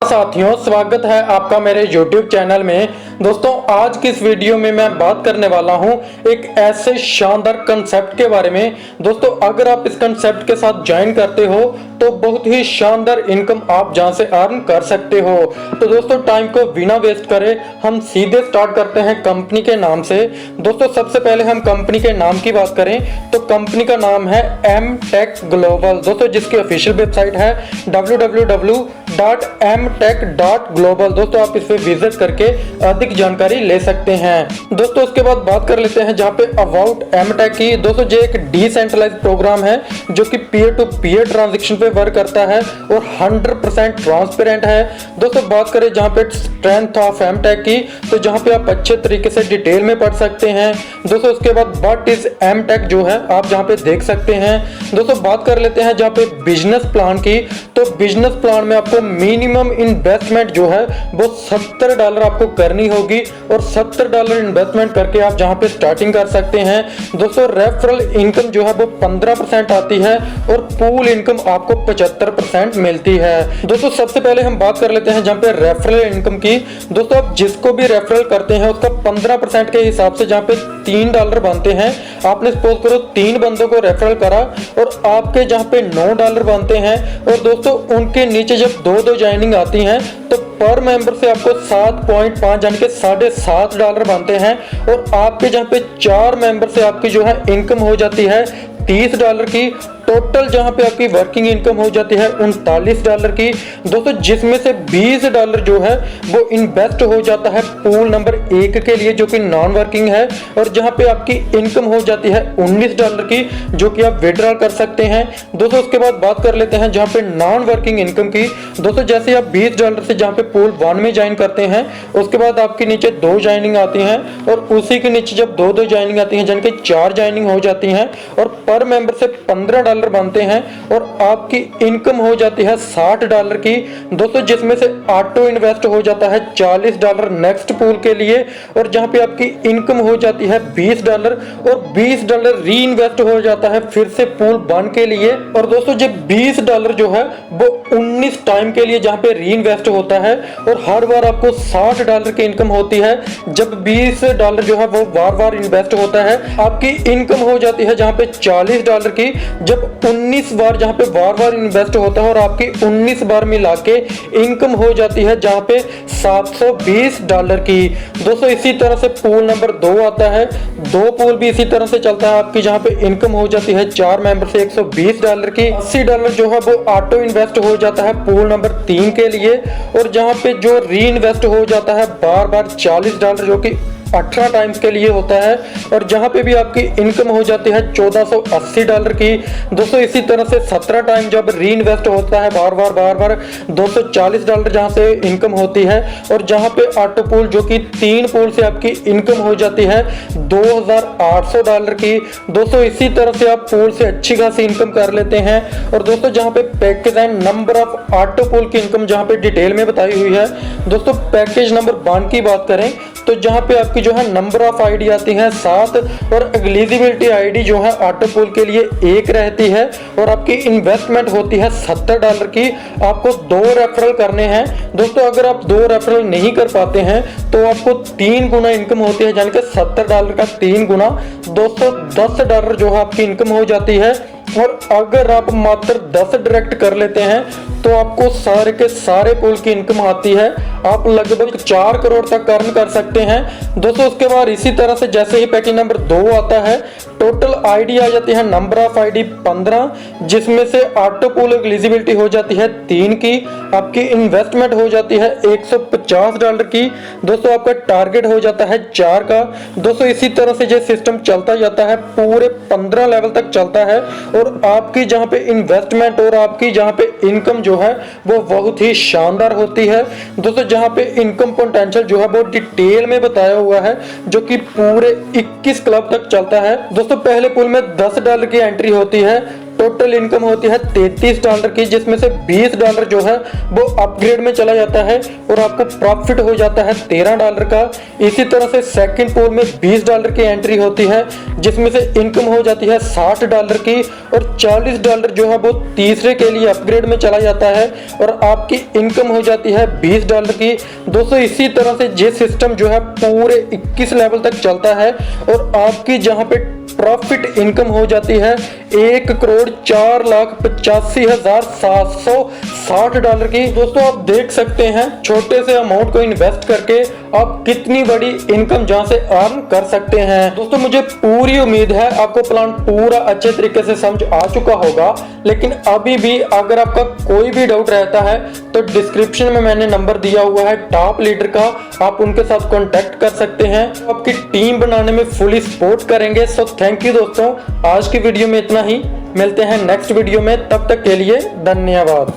साथियों, स्वागत है आपका मेरे YouTube चैनल में। दोस्तों, आज की इस वीडियो में मैं बात करने वाला हूं एक ऐसे शानदार कंसेप्ट के बारे में। दोस्तों, अगर आप इस कंसेप्ट के साथ ज्वाइन करते हो तो बहुत ही शानदार इनकम आप जहां से अर्न कर सकते हो। तो दोस्तों, टाइम को बिना वेस्ट करे हम सीधे स्टार्ट करते हैं कंपनी के नाम से। दोस्तों, सबसे पहले हम कंपनी के नाम की बात करें तो कंपनी का नाम है एमटेक ग्लोबल। दोस्तों, जिसकी ऑफिशियल वेबसाइट है www.mtech.global। दोस्तों, आप इस पे विजिट करके अधिक जानकारी ले सकते हैं। दोस्तों, उसके बाद बात कर लेते हैं जहाँ पे अबाउट एमटेक की। दोस्तों, ये एक डिसेंट्रलाइज्ड प्रोग्राम है जो कि पीयर टू पीयर ट्रांजैक्शन पे वर्क करता है और 100% ट्रांसपेरेंट है। दोस्तों, बात करें जहाँ पे स्ट्रेंथ ऑफ एमटेक की, तो जहाँ पे आप अच्छे तरीके से डिटेल में पढ़ सकते हैं। दोस्तों, उसके बाद व्हाट इज एमटेक जो है आप जहाँ पे देख सकते हैं। दोस्तों, बात कर लेते हैं जहाँ पे बिजनेस प्लान की, तो बिजनेस प्लान में आपको मिनिमम इन्वेस्टमेंट जो है वो $70 आपको करनी होगी और $70 इन्वेस्टमेंट करके आप जहां पे स्टार्टिंग कर सकते हैं। दोस्तों, रेफरल इनकम जो है वो 15% आती है और पूल इनकम आपको 75% मिलती है। दोस्तों, सबसे पहले हम बात कर लेते हैं जहां पे रेफरल इनकम की। दोस्तों, आप जिसको भी रेफरल करते हैं उसका 15% के हिसाब से जहां पे $3 बनते हैं। आपने सपोज करो 3 बंदों को रेफरल करा और आपके जहां पे $9 बनते हैं और दोस्तों उनके नीचे जब दो ज्वाइनिंग आती हैं तो पर मेंबर से आपको 7.5 यानी कि $7.5 बनते हैं और आपके जहां पे 4 मेंबर से आपकी जो है इनकम हो जाती है $30 की। टोटल जहां पे आपकी वर्किंग इनकम हो जाती है $39 की। दोस्तों, जिसमें से $20 जो है वो इन्वेस्ट हो जाता है पूल नंबर 1 के लिए जो कि नॉन वर्किंग है और जहां पे आपकी इनकम हो जाती है $19 की जो कि आप विड्रॉल कर सकते हैं। दोस्तों, उसके बाद बात कर लेते हैं जहां पे नॉन वर्किंग इनकम की। दोस्तों, जैसे आप $20 से जहां पे पूल 1 में ज्वाइन करते हैं उसके बाद आपके नीचे 2 ज्वाइनिंग आती हैं और उसी के नीचे जब 2 ज्वाइनिंग आती हैं यानी कि 4 ज्वाइनिंग हो जाती हैं और पर मेंबर से $15 बनते हैं और आपकी इनकम हो जाती है $60 की। दोस्तों, जिसमें से ऑटो इन्वेस्ट हो जाता है $40 नेक्स्ट पूल के लिए और जहां पे आपकी इनकम हो जाती है $20 और $20 री इन्वेस्ट हो जाता है फिर से पूल 1 के लिए। और दोस्तों, जो $20 जो है वो 19 टाइम के लिए जहां पे री इन्वेस्ट होता है और हर बार आपको $60 की इनकम होती है। जब $20 जो है वो बार बार इन्वेस्ट होता है आपकी इनकम हो जाती है जहां पे $40 की। जब 19 बार जहां पे बार बार इन्वेस्ट होता है और आपकी 19 बार मिला के इनकम हो जाती है जहां पे $720 की। दोस्तों, इसी तरह से पूल नंबर 2 आता है। 2 पूल भी इसी तरह से चलता है आपकी जहां पे इनकम हो जाती है 4 मेंबर से $120 की। $80 जो है वो ऑटो इन्वेस्ट हो जाता है पूल नंबर 3 के लिए और जहां पे जो री इन्वेस्ट हो जाता है बार बार $40 जो कि 18 टाइम्स के लिए होता है और जहां पे भी आपकी इनकम हो जाती है $1480 की। दोस्तों, इसी तरह से 17 टाइम जब री इन्वेस्ट होता है बार बार $240 जहां से इनकम होती है और जहां पे ऑटो पूल जो कि 3 पूल से आपकी इनकम हो जाती है $2800 की। दोस्तों, इसी तरह से आप पूल से अच्छी खासी इनकम कर लेते हैं। और दोस्तों, जहां पे package and number of auto pool की इनकम जहां पे डिटेल में बताई हुई है। दोस्तों, पैकेज नंबर 1 की बात करें तो जहां पे आपकी जो है नंबर ऑफ आईडी आती है 7 और एलिजिबिलिटी आईडी जो है ऑटो पूल के लिए 1 रहती है और आपकी इन्वेस्टमेंट होती है $70 की। आपको 2 रेफरल करने हैं। दोस्तों, अगर आप 2 रेफरल नहीं कर पाते हैं तो आपको 3 गुना इनकम होती है यानी कि $70 का 3 गुना $210 जो है आपकी इनकम हो जाती है। और अगर आप मात्र 10 डायरेक्ट कर लेते हैं तो आपको सारे के सारे पूल की इनकम आती है। आप लगभग 4 करोड़ तक अर्न कर सकते हैं। दोस्तों, उसके बाद इसी तरह से जैसे ही पैकेज नंबर 2 आता है टोटल आईडी आ जाती है नंबर ऑफ आईडी 15 जिसमें से ऑटो पूल एलिजिबिलिटी हो जाती है 3 की। आपकी इन्वेस्टमेंट हो जाती है $150 की। दोस्तों, आपका टारगेट हो जाता है 4 का। दोस्तों, इसी तरह से ये सिस्टम चलता जाता है पूरे 15 लेवल तक चलता है और आपकी जहां पे इन्वेस्टमेंट और आपकी जहां पे इनकम जो है वो बहुत ही शानदार होती है। दोस्तों, जहां पे इनकम पोटेंशियल जो है वो डिटेल में बताया हुआ है जो कि पूरे 21 क्लब तक चलता है। दोस्तों, पहले पूल में $10 की एंट्री होती है। टोटल इनकम होती है $33 की, जिसमें से $20 जो है वो अपग्रेड में चला जाता है और आपको प्रॉफिट हो जाता है $13 का। इसी तरह से सेकंड पूल में $20 की एंट्री होती है, जिसमें से इनकम हो जाती है $60 की, और $40 जो है वो तीसरे के लिए अपग्रेड में चला जाता है और आपकी इनकम हो जाती है $20 की। दोस्तों इसी तरह से ये सिस्टम जो है पूरे 21 लेवल तक चलता है और आपकी जहां पे प्रॉफिट इनकम हो जाती है $1,04,85,760 की। दोस्तों आप देख सकते हैं छोटे से अमाउंट को इन्वेस्ट करके आप कितनी बड़ी इनकम जहां से अर्न कर सकते हैं। दोस्तों मुझे पूरी उम्मीद है आपको प्लान पूरा अच्छे तरीके से समझ आ चुका होगा, लेकिन अभी भी अगर आपका कोई भी डाउट रहता है तो डिस्क्रिप्शन में मैंने नंबर दिया हुआ है टॉप लीडर का, आप उनके साथ कांटेक्ट कर सकते हैं, आपकी टीम बनाने में फुली सपोर्ट करेंगे। सो थैंक यू दोस्तों, आज की वीडियो में इतना ही, मिलते हैं नेक्स्ट वीडियो में, तब तक के लिए धन्यवाद।